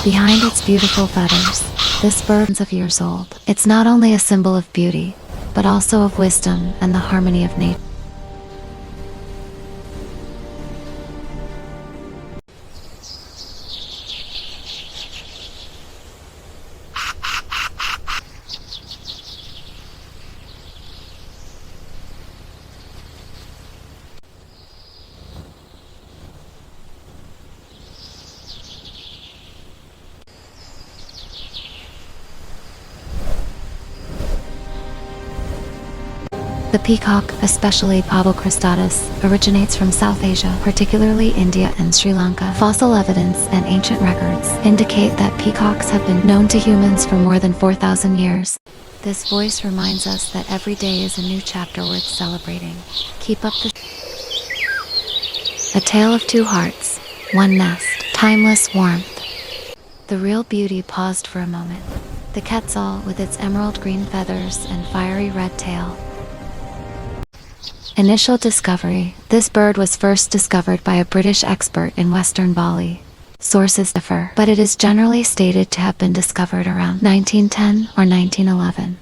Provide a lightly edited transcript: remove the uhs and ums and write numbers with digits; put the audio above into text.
Behind its beautiful feathers, this bird is of years old. It's not only a symbol of beauty, but also of wisdom and the harmony of nature. The peacock, especially Pavo cristatus, originates from South Asia, particularly India and Sri Lanka. Fossil evidence and ancient records indicate that peacocks have been known to humans for more than 4,000 years. This voice reminds us that every day is a new chapter worth celebrating. Keep up the... A tale of two hearts, one nest, timeless warmth. The real beauty paused for a moment. The quetzal with its emerald green feathers and fiery red tail. Initial discovery. This bird was first discovered by a British expert in Western Bali. Sources differ, but it is generally stated to have been discovered around 1910 or 1911.